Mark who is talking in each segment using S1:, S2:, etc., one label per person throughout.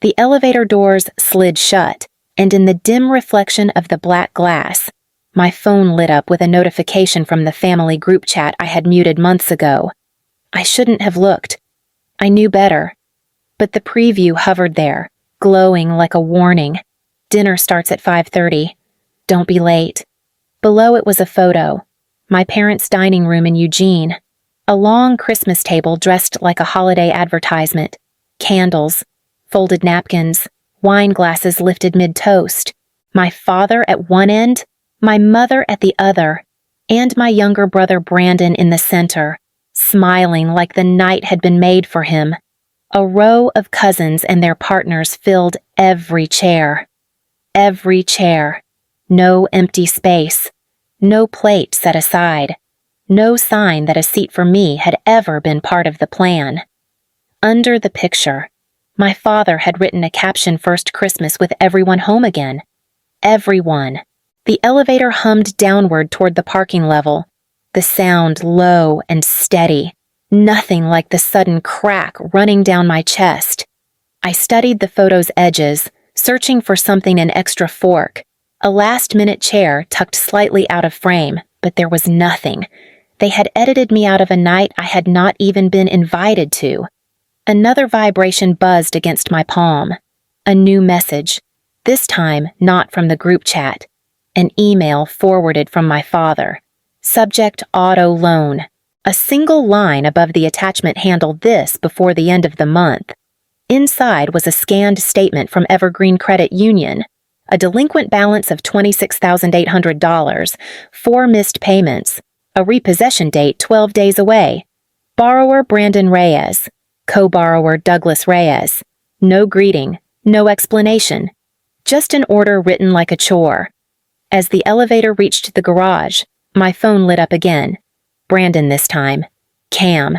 S1: The elevator doors slid shut, and in the dim reflection of the black glass, my phone lit up with a notification from the family group chat I had muted months ago. I shouldn't have looked. I knew better. But the preview hovered there, glowing like a warning. Dinner starts at 5:30. Don't be late. Below it was a photo. My parents' dining room in Eugene. A long Christmas table dressed like a holiday advertisement. Candles, folded napkins, wine glasses lifted mid-toast. My father at one end, my mother at the other, and my younger brother Brandon in the center, smiling like the night had been made for him. A row of cousins and their partners filled every chair. Every chair. No empty space. No plate set aside. No sign that a seat for me had ever been part of the plan. Under the picture, my father had written a caption first Christmas with everyone home again. Everyone. The elevator hummed downward toward the parking level, the sound low and steady, nothing like the sudden crack running down my chest. I studied the photo's edges, searching for something an extra fork, a last-minute chair tucked slightly out of frame, but there was nothing. They had edited me out of a night I had not even been invited to. Another vibration buzzed against my palm. A new message, this time not from the group chat. An email forwarded from my father. Subject auto loan. A single line above the attachment handled this before the end of the month. Inside was a scanned statement from Evergreen Credit Union. A delinquent balance of $26,800, 4 missed payments, a repossession date 12 days away. Borrower Brandon Reyes. Co-borrower Douglas Reyes. No greeting, no explanation. Just an order written like a chore. As the elevator reached the garage, my phone lit up again. Brandon this time. Cam.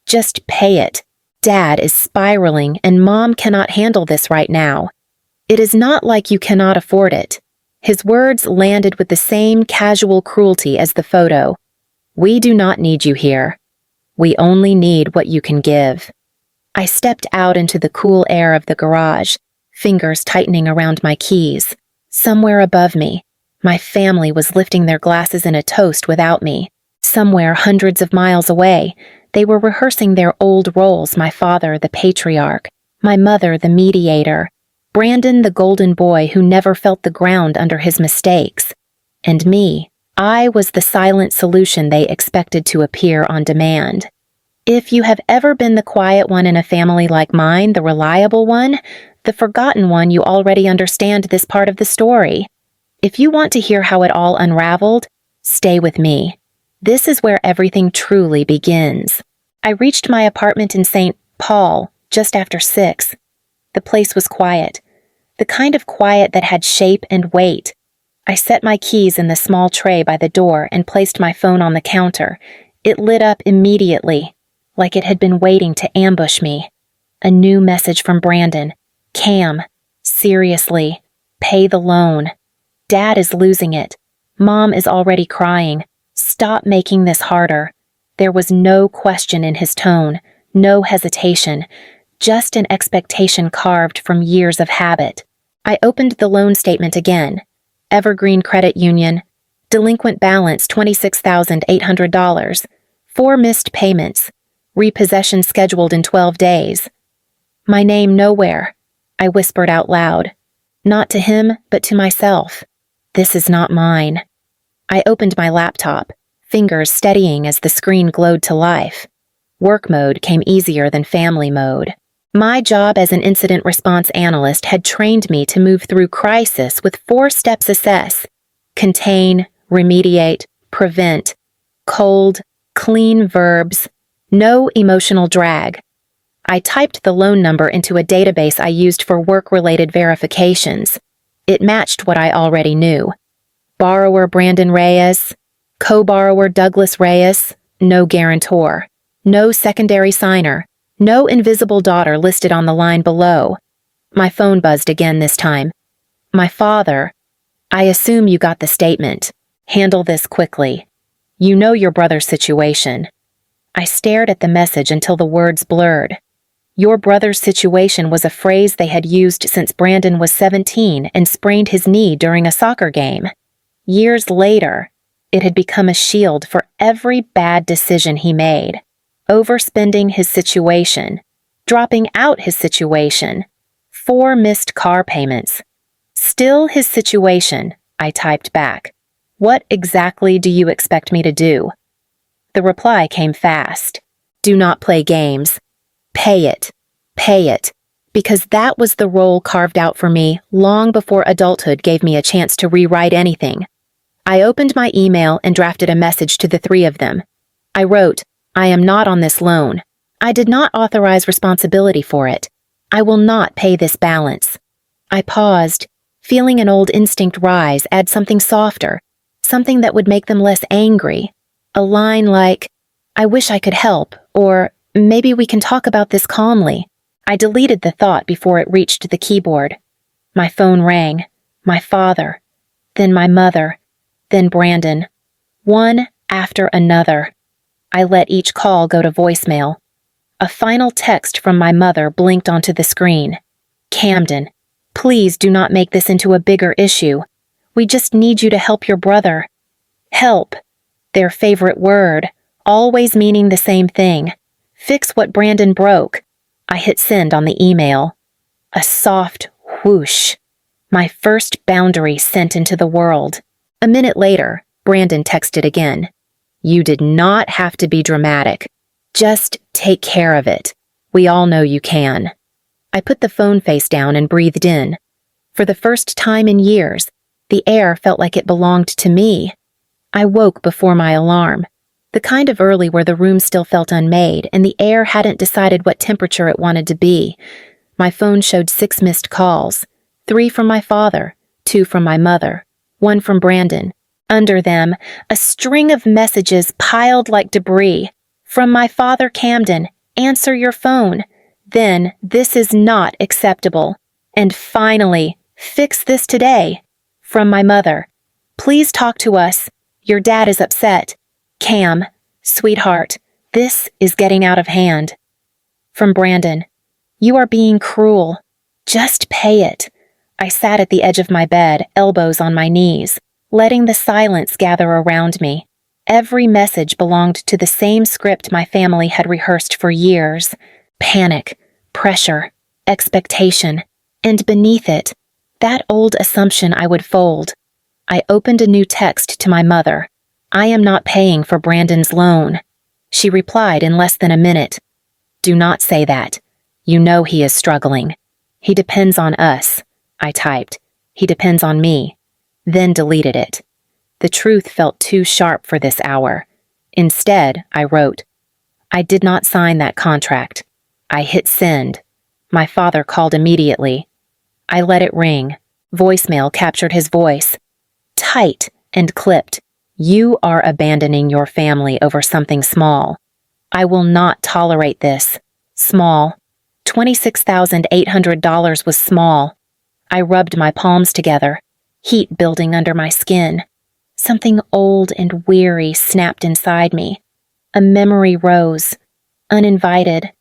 S1: Just pay it. Dad is spiraling and Mom cannot handle this right now. It is not like you cannot afford it. His words landed with the same casual cruelty as the photo. We do not need you here. We only need what you can give. I stepped out into the cool air of the garage, fingers tightening around my keys. Somewhere above me, my family was lifting their glasses in a toast without me. Somewhere hundreds of miles away, they were rehearsing their old roles, my father the patriarch, my mother the mediator, Brandon the golden boy who never felt the ground under his mistakes. And me, I was the silent solution they expected to appear on demand. If you have ever been the quiet one in a family like mine, the reliable one, the forgotten one, you already understand this part of the story. If you want to hear how it all unraveled, stay with me. This is where everything truly begins. I reached my apartment in St. Paul just after 6. The place was quiet, the kind of quiet that had shape and weight. I set my keys in the small tray by the door and placed my phone on the counter. It lit up immediately, like it had been waiting to ambush me. A new message from Brandon. Cam, seriously, pay the loan. Dad is losing it. Mom is already crying. Stop making this harder. There was no question in his tone, no hesitation, just an expectation carved from years of habit. I opened the loan statement again. Evergreen Credit Union. Delinquent balance $26,800. 4 missed payments. Repossession scheduled in 12 days. My name nowhere. I whispered out loud. Not to him, but to myself. This is not mine. I opened my laptop, fingers steadying as the screen glowed to life. Work mode came easier than family mode. My job as an incident response analyst had trained me to move through crisis with 4 steps assess: contain, remediate, prevent, cold, clean verbs, no emotional drag. I typed the loan number into a database I used for work-related verifications. It matched what I already knew. Borrower Brandon Reyes, co-borrower Douglas Reyes, no guarantor, no secondary signer, no invisible daughter listed on the line below. My phone buzzed again this time. My father. I assume you got the statement. Handle this quickly. You know your brother's situation. I stared at the message until the words blurred. Your brother's situation was a phrase they had used since Brandon was 17 and sprained his knee during a soccer game. Years later, it had become a shield for every bad decision he made. Overspending his situation, dropping out his situation, 4 missed car payments. Still his situation, I typed back. What exactly do you expect me to do? The reply came fast. Do not play games. Pay it. Pay it. Because that was the role carved out for me long before adulthood gave me a chance to rewrite anything. I opened my email and drafted a message to the 3 of them. I wrote, I am not on this loan. I did not authorize responsibility for it. I will not pay this balance. I paused, feeling an old instinct rise, add something softer, something that would make them less angry. A line like, I wish I could help, or maybe we can talk about this calmly. I deleted the thought before it reached the keyboard. My phone rang. My father. Then my mother. Then Brandon. One after another. I let each call go to voicemail. A final text from my mother blinked onto the screen. Camden, please do not make this into a bigger issue. We just need you to help your brother. Help. Their favorite word, always meaning the same thing. Fix what Brandon broke. I hit send on the email. A soft whoosh. My first boundary sent into the world. A minute later, Brandon texted again. You did not have to be dramatic. Just take care of it. We all know you can. I put the phone face down and breathed in. For the first time in years, the air felt like it belonged to me. I woke before my alarm, the kind of early where the room still felt unmade and the air hadn't decided what temperature it wanted to be. My phone showed 6 missed calls, 3 from my father, 2 from my mother, 1 from Brandon. Under them, a string of messages piled like debris. From my father, Camden, answer your phone. Then, this is not acceptable. And finally, fix this today. From my mother, please talk to us. Your dad is upset. Cam, sweetheart, this is getting out of hand. From Brandon, you are being cruel. Just pay it. I sat at the edge of my bed, elbows on my knees, letting the silence gather around me. Every message belonged to the same script my family had rehearsed for years. Panic, pressure, expectation, and beneath it, that old assumption I would fold. I opened a new text to my mother. I am not paying for Brandon's loan. She replied in less than a minute. Do not say that. You know he is struggling. He depends on us. I typed. He depends on me. Then deleted it. The truth felt too sharp for this hour. Instead, I wrote, I did not sign that contract. I hit send. My father called immediately. I let it ring. Voicemail captured his voice. Tight and clipped. You are abandoning your family over something small. I will not tolerate this. Small. $26,800 was small. I rubbed my palms together, heat building under my skin. Something old and weary snapped inside me. A memory rose. Uninvited.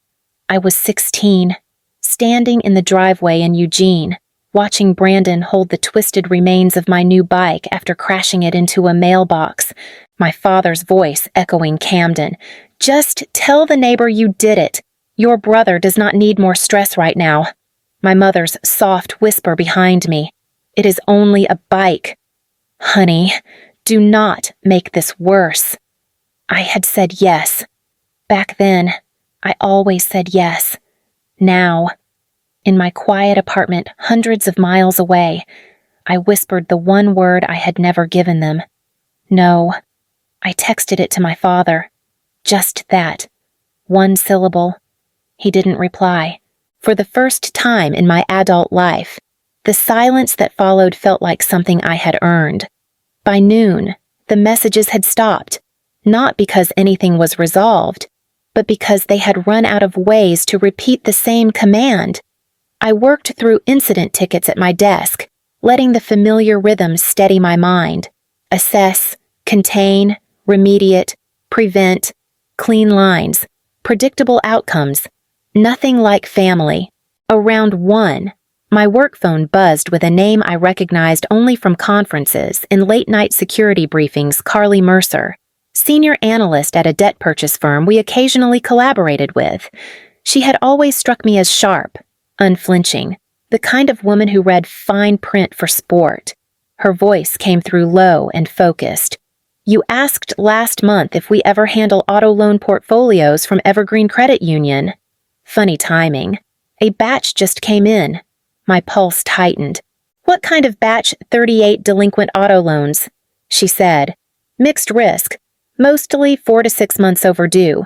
S1: I was 16, standing in the driveway in Eugene, watching Brandon hold the twisted remains of my new bike after crashing it into a mailbox, my father's voice echoing Camden. Just tell the neighbor you did it. Your brother does not need more stress right now. My mother's soft whisper behind me. It is only a bike. Honey, do not make this worse. I had said yes. Back then, I always said yes. Now, in my quiet apartment hundreds of miles away, I whispered the one word I had never given them. No. I texted it to my father. Just that. 1 syllable. He didn't reply. For the first time in my adult life, the silence that followed felt like something I had earned. By noon, the messages had stopped, not because anything was resolved, but because they had run out of ways to repeat the same command. I worked through incident tickets at my desk, letting the familiar rhythms steady my mind. Assess, contain, remediate, prevent, clean lines, predictable outcomes. Nothing like family. Around 1, my work phone buzzed with a name I recognized only from conferences and late-night security briefings. Carly Mercer, senior analyst at a debt purchase firm we occasionally collaborated with. She had always struck me as sharp, unflinching, the kind of woman who read fine print for sport. Her voice came through low and focused. "You asked last month if we ever handle auto loan portfolios from Evergreen Credit Union." Funny timing. A batch just came in. My pulse tightened. "What kind of batch?" 38 delinquent auto loans, she said. "Mixed risk. Mostly 4 to 6 months overdue.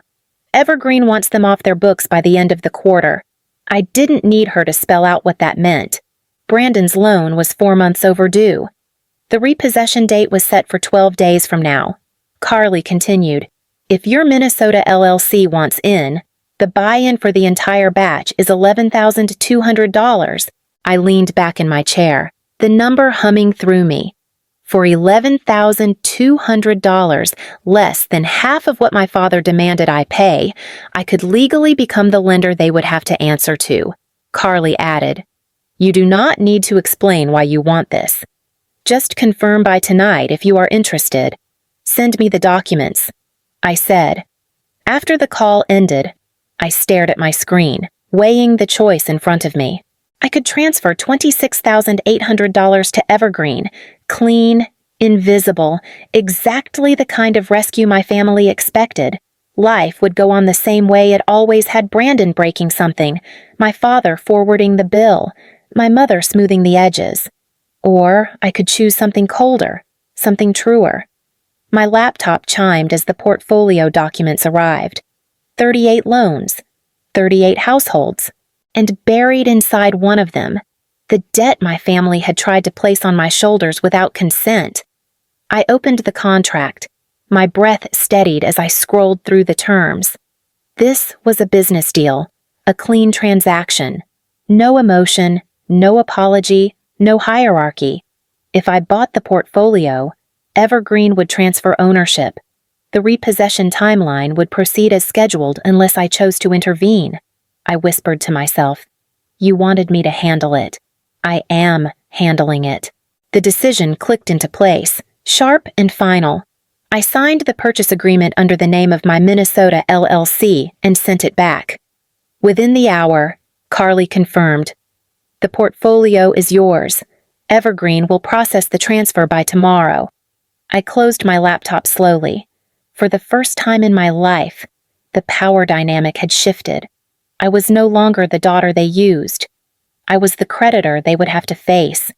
S1: Evergreen wants them off their books by the end of the quarter." I didn't need her to spell out what that meant. Brandon's loan was 4 months overdue. The repossession date was set for 12 days from now. Carly continued, "If your Minnesota LLC wants in, the buy-in for the entire batch is $11,200. I leaned back in my chair, the number humming through me. For $11,200, less than half of what my father demanded I pay, I could legally become the lender they would have to answer to. Carly added, "You do not need to explain why you want this. Just confirm by tonight if you are interested. Send me the documents," I said. After the call ended, I stared at my screen, weighing the choice in front of me. I could transfer $26,800 to Evergreen, clean, invisible, exactly the kind of rescue my family expected. Life would go on the same way it always had: Brandon breaking something, my father forwarding the bill, my mother smoothing the edges. Or I could choose something colder, something truer. My laptop chimed as the portfolio documents arrived. 38 loans, 38 households, and buried inside one of them, the debt my family had tried to place on my shoulders without consent. I opened the contract. My breath steadied as I scrolled through the terms. This was a business deal, a clean transaction. No emotion, no apology, no hierarchy. If I bought the portfolio, Evergreen would transfer ownership. The repossession timeline would proceed as scheduled unless I chose to intervene. I whispered to myself, "You wanted me to handle it. I am handling it." The decision clicked into place, sharp and final. I signed the purchase agreement under the name of my Minnesota LLC and sent it back. Within the hour, Carly confirmed, "The portfolio is yours. Evergreen will process the transfer by tomorrow." I closed my laptop slowly. For the first time in my life, the power dynamic had shifted. I was no longer the daughter they used. I was the creditor they would have to face.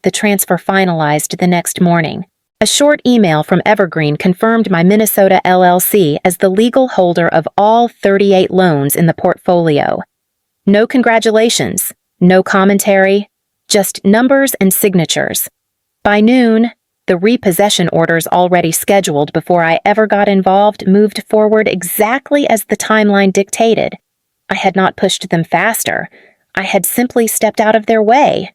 S1: The transfer finalized the next morning. A short email from Evergreen confirmed my Minnesota LLC as the legal holder of all 38 loans in the portfolio. No congratulations, no commentary, just numbers and signatures. By noon, the repossession orders already scheduled before I ever got involved moved forward exactly as the timeline dictated. I had not pushed them faster. I had simply stepped out of their way.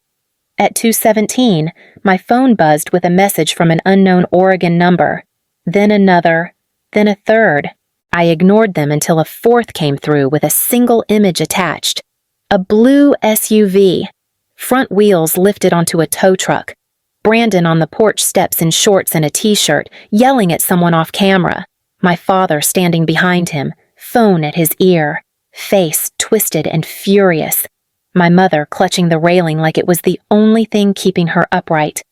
S1: At 2:17, my phone buzzed with a message from an unknown Oregon number. Then another, then a third. I ignored them until a fourth came through with a single image attached. A blue SUV. Front wheels lifted onto a tow truck. Brandon on the porch steps in shorts and a t-shirt, yelling at someone off camera. My father standing behind him, phone at his ear, face twisted and furious. My mother clutching the railing like it was the only thing keeping her upright.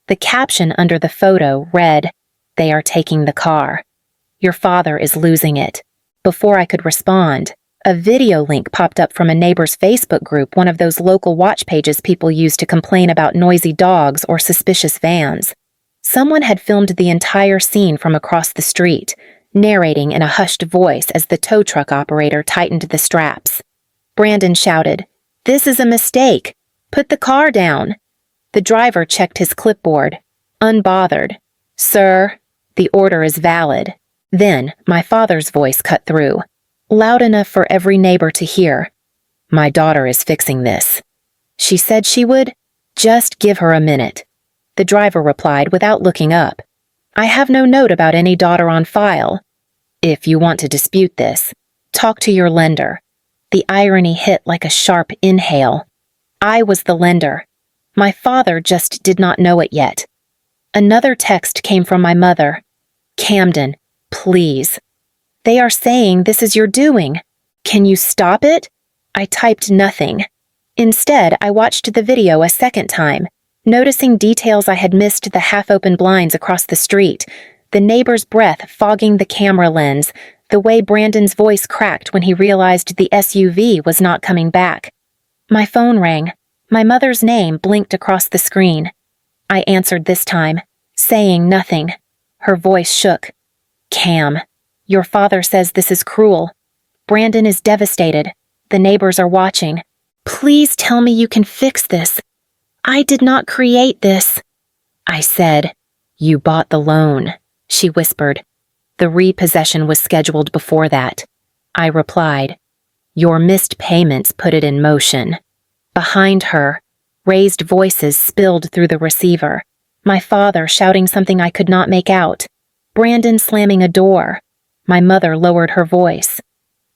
S1: The caption under the photo read, "They are taking the car. Your father is losing it." Before I could respond, a video link popped up from a neighbor's Facebook group, one of those local watch pages people use to complain about noisy dogs or suspicious vans. Someone had filmed the entire scene from across the street, narrating in a hushed voice as the tow truck operator tightened the straps. Brandon shouted, "This is a mistake. Put the car down." The driver checked his clipboard, unbothered. "Sir, the order is valid." Then my father's voice cut through, loud enough for every neighbor to hear. "My daughter is fixing this. She said she would. Just give her a minute." The driver replied without looking up, "I have no note about any daughter on file. If you want to dispute this, talk to your lender." The irony hit like a sharp inhale. I was the lender. My father just did not know it yet. Another text came from my mother. "Camden, please. They are saying this is your doing. Can you stop it?" I typed nothing. Instead, I watched the video a second time, noticing details I had missed: the half-open blinds across the street, the neighbor's breath fogging the camera lens, the way Brandon's voice cracked when he realized the SUV was not coming back. My phone rang. My mother's name blinked across the screen. I answered this time, saying nothing. Her voice shook. "Cam, your father says this is cruel. Brandon is devastated. The neighbors are watching. Please tell me you can fix this. I did not create this." I said, "You bought the loan," she whispered. "The repossession was scheduled before that." I replied, "Your missed payments put it in motion." Behind her, raised voices spilled through the receiver. My father shouting something I could not make out. Brandon slamming a door. My mother lowered her voice.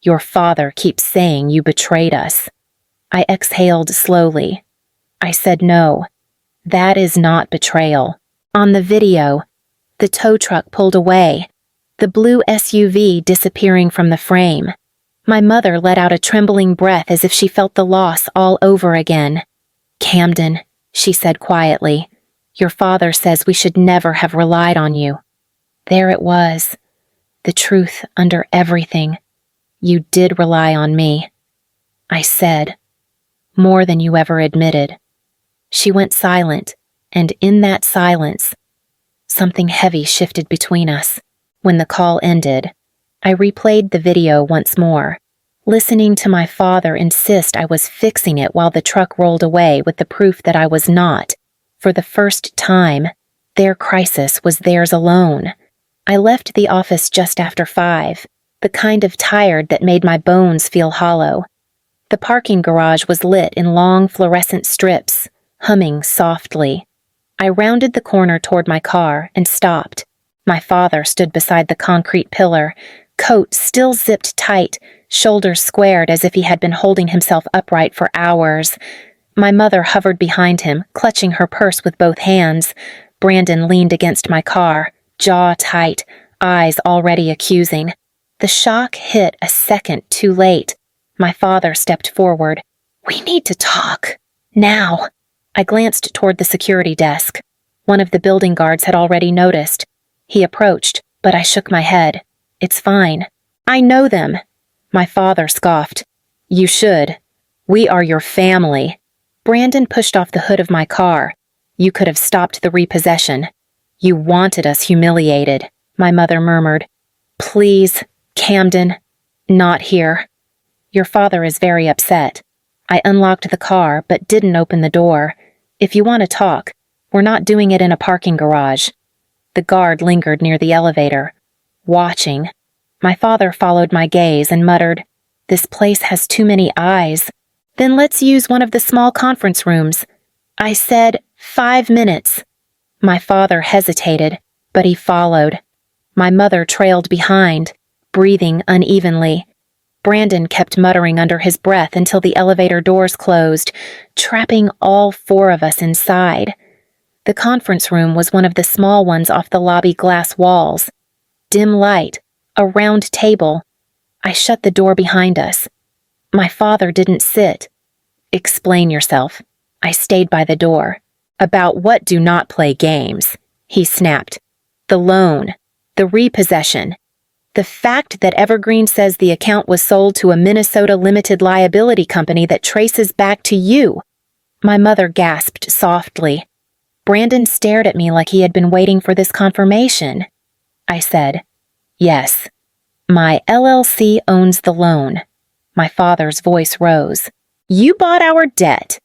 S1: "Your father keeps saying you betrayed us." I exhaled slowly. I said no. That is not betrayal. On the video, the tow truck pulled away, the blue SUV disappearing from the frame. My mother let out a trembling breath as if she felt the loss all over again. "Camden," she said quietly, "your father says we should never have relied on you." There it was, the truth under everything. "You did rely on me," I said, "more than you ever admitted." She went silent, and in that silence, something heavy shifted between us. When the call ended, I replayed the video once more, listening to my father insist I was fixing it while the truck rolled away with the proof that I was not. For the first time, their crisis was theirs alone. I left the office just after 5, the kind of tired that made my bones feel hollow. The parking garage was lit in long fluorescent strips, humming softly. I rounded the corner toward my car and stopped. My father stood beside the concrete pillar, coat still zipped tight, shoulders squared as if he had been holding himself upright for hours. My mother hovered behind him, clutching her purse with both hands. Brandon leaned against my car, jaw tight, eyes already accusing. The shock hit a second too late. My father stepped forward. "We need to talk. Now." I glanced toward the security desk. One of the building guards had already noticed. He approached, but I shook my head. "It's fine. I know them." My father scoffed. "You should. We are your family." Brandon pushed off the hood of my car. "You could have stopped the repossession. You wanted us humiliated," my mother murmured. "Please, Camden, not here." "Your father is very upset." I unlocked the car, but didn't open the door. "If you want to talk, we're not doing it in a parking garage." The guard lingered near the elevator, watching. My father followed my gaze and muttered, "This place has too many eyes. Then let's use one of the small conference rooms." I said, 5 minutes. My father hesitated, but he followed. My mother trailed behind, breathing unevenly. Brandon kept muttering under his breath until the elevator doors closed, trapping all 4 of us inside. The conference room was one of the small ones off the lobby glass walls. Dim light, a round table. I shut the door behind us. My father didn't sit. "Explain yourself." I stayed by the door. "About what? Do not play games," he snapped. "The loan, the repossession, the fact that Evergreen says the account was sold to a Minnesota limited liability company that traces back to you." My mother gasped softly. Brandon stared at me like he had been waiting for this confirmation. I said, "Yes. My LLC owns the loan." My father's voice rose. "You bought our debt.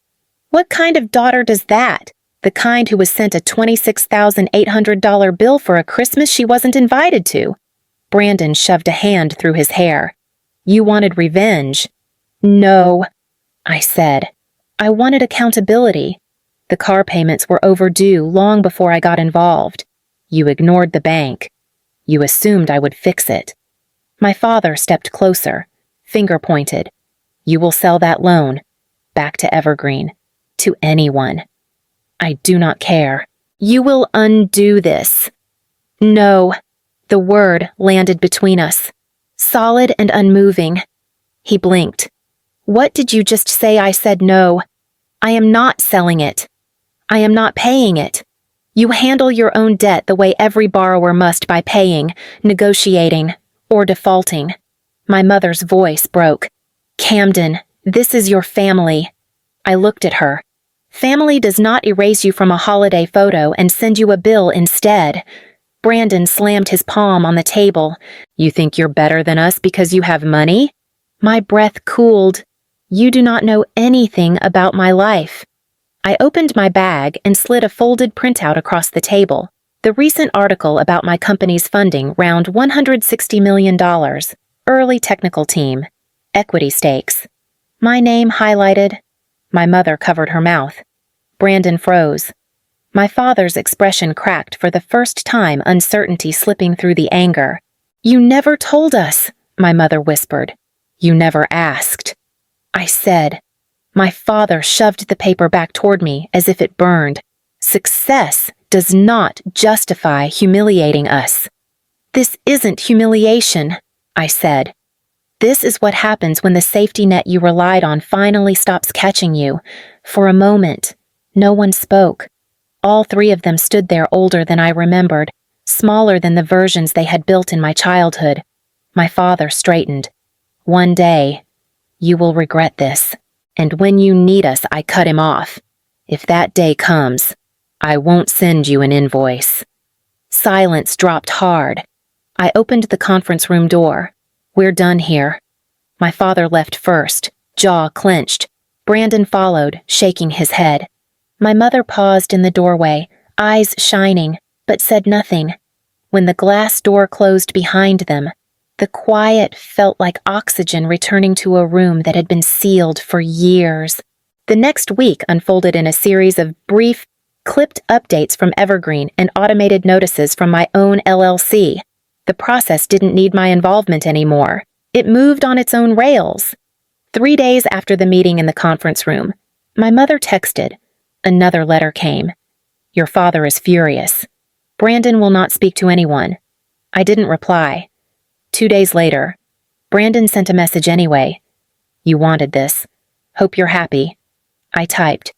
S1: What kind of daughter does that? The kind who was sent a $26,800 bill for a Christmas she wasn't invited to." Brandon shoved a hand through his hair. "You wanted revenge." "No," I said. "I wanted accountability. The car payments were overdue long before I got involved. You ignored the bank. You assumed I would fix it." My father stepped closer, finger pointed. You will sell that loan, back to Evergreen, to anyone. I do not care. You will undo this. No. The word landed between us, solid and unmoving. He blinked. What did you just say? I said no. I am not selling it. I am not paying it. You handle your own debt the way every borrower must by paying, negotiating, or defaulting. My mother's voice broke. Camden, this is your family. I looked at her. Family does not erase you from a holiday photo and send you a bill instead. Brandon slammed his palm on the table. You think you're better than us because you have money? My breath cooled. You do not know anything about my life. I opened my bag and slid a folded printout across the table. The recent article about my company's funding round $160 million. Early technical team. Equity stakes. My name highlighted. My mother covered her mouth. Brandon froze. My father's expression cracked for the first time, uncertainty slipping through the anger. You never told us, my mother whispered. You never asked. I said. My father shoved the paper back toward me as if it burned. Success does not justify humiliating us. This isn't humiliation, I said. This is what happens when the safety net you relied on finally stops catching you. For a moment, no one spoke. All three of them stood there older than I remembered, smaller than the versions they had built in my childhood. My father straightened. One day, you will regret this. And when you need us, I cut him off. If that day comes, I won't send you an invoice. Silence dropped hard. I opened the conference room door. We're done here. My father left first, jaw clenched. Brandon followed, shaking his head. My mother paused in the doorway, eyes shining, but said nothing. When the glass door closed behind them, the quiet felt like oxygen returning to a room that had been sealed for years. The next week unfolded in a series of brief, clipped updates from Evergreen and automated notices from my own LLC. The process didn't need my involvement anymore. It moved on its own rails. 3 days after the meeting in the conference room, my mother texted. Another letter came. Your father is furious. Brandon will not speak to anyone. I didn't reply. 2 days later, Brandon sent a message anyway. You wanted this. Hope you're happy. I typed,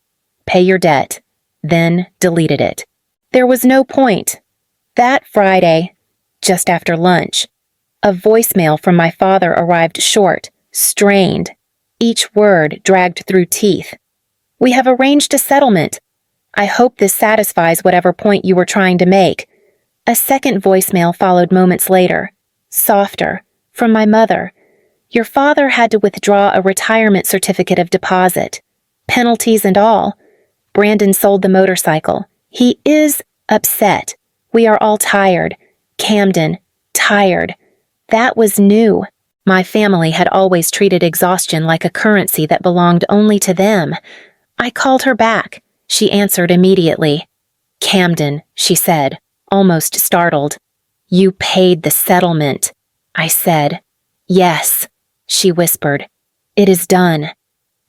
S1: pay your debt, then deleted it. There was no point. That Friday, just after lunch, a voicemail from my father arrived short, strained, each word dragged through teeth. We have arranged a settlement. I hope this satisfies whatever point you were trying to make. A second voicemail followed moments later, softer, from my mother. Your father had to withdraw a retirement certificate of deposit. Penalties and all. Brandon sold the motorcycle. He is upset. We are all tired. Camden, tired. That was new. My family had always treated exhaustion like a currency that belonged only to them. I called her back. She answered immediately. Camden, she said, almost startled. You paid the settlement. I said. Yes, she whispered. It is done.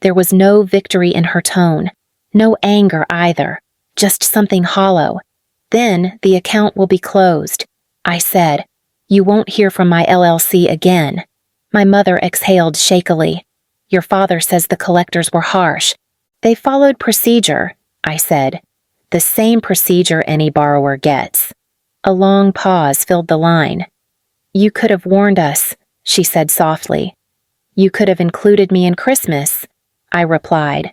S1: There was no victory in her tone, no anger either, just something hollow. Then the account will be closed. I said. You won't hear from my LLC again. My mother exhaled shakily. Your father says the collectors were harsh. They followed procedure, I said. The same procedure any borrower gets. A long pause filled the line. You could have warned us, she said softly. You could have included me in Christmas, I replied.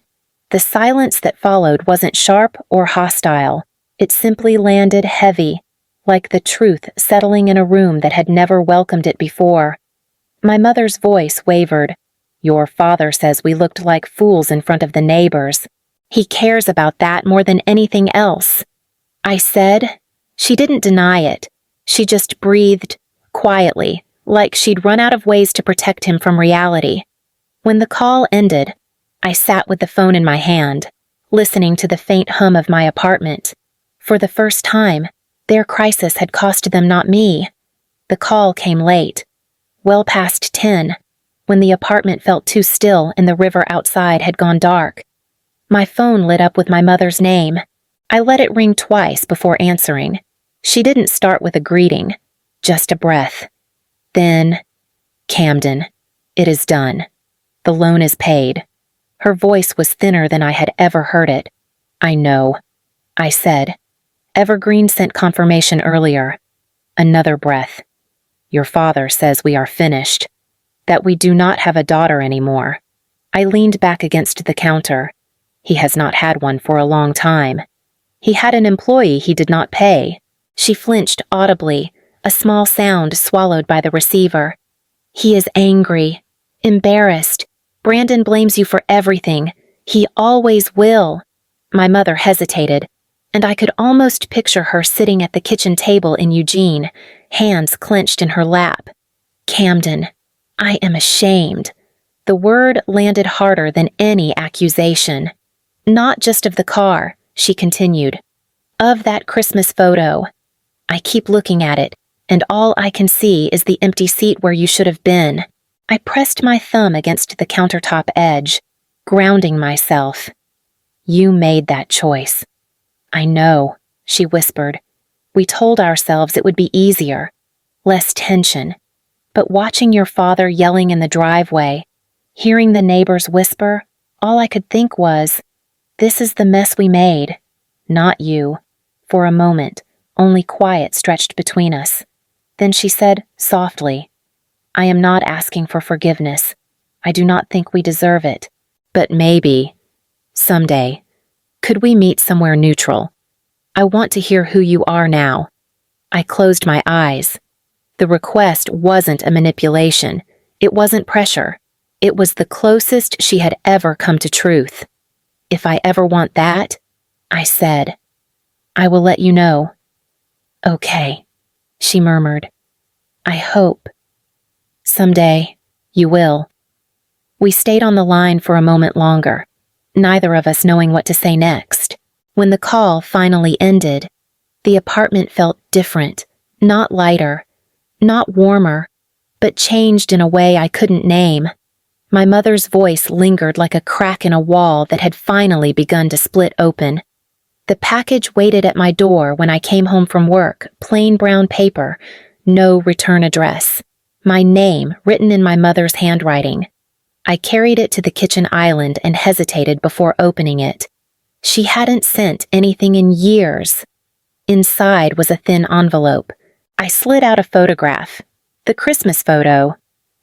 S1: The silence that followed wasn't sharp or hostile. It simply landed heavy, like the truth settling in a room that had never welcomed it before. My mother's voice wavered. Your father says we looked like fools in front of the neighbors. He cares about that more than anything else. I said. She didn't deny it. She just breathed, quietly, like she'd run out of ways to protect him from reality. When the call ended, I sat with the phone in my hand, listening to the faint hum of my apartment. For the first time, their crisis had cost them not me. The call came late, well past 10. when the apartment felt too still and the river outside had gone dark. My phone lit up with my mother's name. I let it ring twice before answering. She didn't start with a greeting, just a breath. Then, "Camden, it is done. The loan is paid." Her voice was thinner than I had ever heard it. "I know," I said. Evergreen sent confirmation earlier. Another breath. "Your father says we are finished, that we do not have a daughter anymore." I leaned back against the counter. He has not had one for a long time. He had an employee he did not pay. She flinched audibly, a small sound swallowed by the receiver. "He is angry, embarrassed. Brandon blames you for everything. He always will." My mother hesitated, and I could almost picture her sitting at the kitchen table in Eugene, hands clenched in her lap. "Camden, I am ashamed." The word landed harder than any accusation. "Not just of the car," she continued. "Of that Christmas photo. I keep looking at it, and all I can see is the empty seat where you should have been." I pressed my thumb against the countertop edge, grounding myself. "You made that choice." "I know," she whispered. "We told ourselves it would be easier, less tension. But watching your father yelling in the driveway, hearing the neighbors whisper, all I could think was, this is the mess we made, not you." For a moment, only quiet stretched between us. Then she said softly, "I am not asking for forgiveness. I do not think we deserve it. But maybe, someday, could we meet somewhere neutral? I want to hear who you are now." I closed my eyes. The request wasn't a manipulation. It wasn't pressure. It was the closest she had ever come to truth. "If I ever want that," I said, "I will let you know." "Okay," she murmured. "I hope. Someday, you will." We stayed on the line for a moment longer, neither of us knowing what to say next. When the call finally ended, the apartment felt different, not lighter, not warmer, but changed in a way I couldn't name. My mother's voice lingered like a crack in a wall that had finally begun to split open. The package waited at my door when I came home from work, plain brown paper, no return address. My name written in my mother's handwriting. I carried it to the kitchen island and hesitated before opening it. She hadn't sent anything in years. Inside was a thin envelope. I slid out a photograph. The Christmas photo.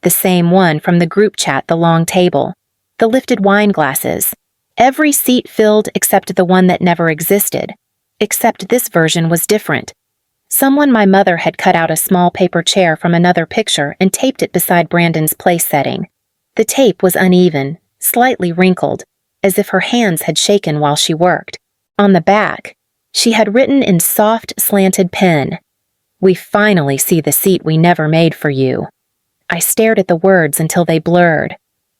S1: The same one from the group chat, the long table. The lifted wine glasses. Every seat filled except the one that never existed. Except this version was different. Someone my mother had cut out a small paper chair from another picture and taped it beside Brandon's place setting. The tape was uneven, slightly wrinkled, as if her hands had shaken while she worked. On the back, she had written in soft, slanted pen, "We finally see the seat we never made for you." I stared at the words until they blurred.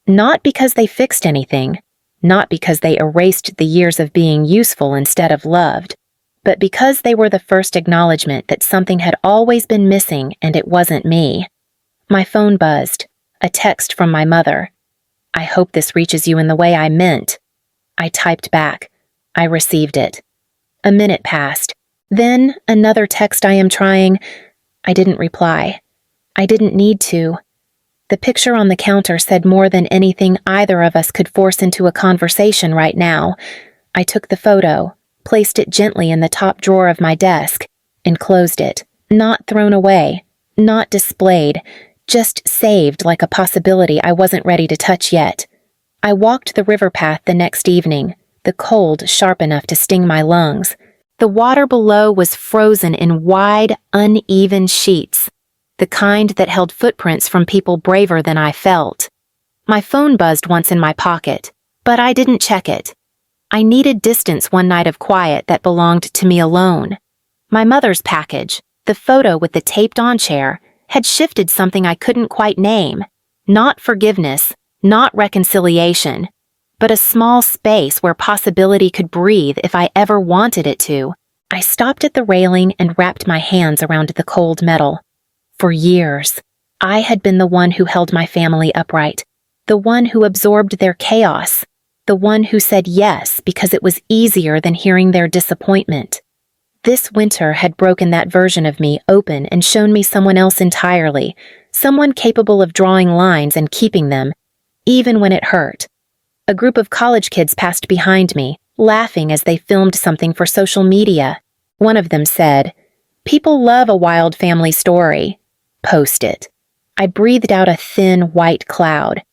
S1: Not because they fixed anything, not because they erased the years of being useful instead of loved, but because they were the first acknowledgement that something had always been missing and it wasn't me. My phone buzzed, a text from my mother. "I hope this reaches you in the way I meant." I typed back. I received it. A minute passed. Then another text, "I am trying." I didn't reply. I didn't need to. The picture on the counter said more than anything either of us could force into a conversation right now. I took the photo, placed it gently in the top drawer of my desk, and closed it. Not thrown away, not displayed, just saved like a possibility I wasn't ready to touch yet. I walked the river path the next evening, the cold sharp enough to sting my lungs. The water below was frozen in wide, uneven sheets, the kind that held footprints from people braver than I felt. My phone buzzed once in my pocket, but I didn't check it. I needed distance one night of quiet that belonged to me alone. My mother's package, the photo with the taped-on chair, had shifted something I couldn't quite name. Not forgiveness, not reconciliation, but a small space where possibility could breathe if I ever wanted it to. I stopped at the railing and wrapped my hands around the cold metal. For years, I had been the one who held my family upright, the one who absorbed their chaos, the one who said yes because it was easier than hearing their disappointment. This winter had broken that version of me open and shown me someone else entirely, someone capable of drawing lines and keeping them, even when it hurt. A group of college kids passed behind me, laughing as they filmed something for social media. One of them said, "People love a wild family story. Post it." I breathed out a thin, white cloud.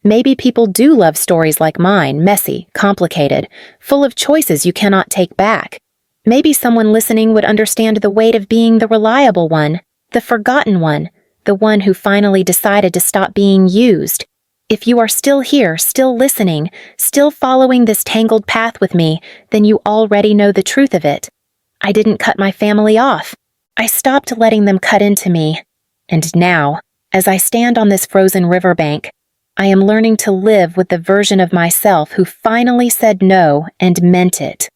S1: Maybe people do love stories like mine, messy, complicated, full of choices you cannot take back. Maybe someone listening would understand the weight of being the reliable one, the forgotten one, the one who finally decided to stop being used. If you are still here, still listening, still following this tangled path with me, then you already know the truth of it. I didn't cut my family off. I stopped letting them cut into me. And now, as I stand on this frozen riverbank, I am learning to live with the version of myself who finally said no and meant it.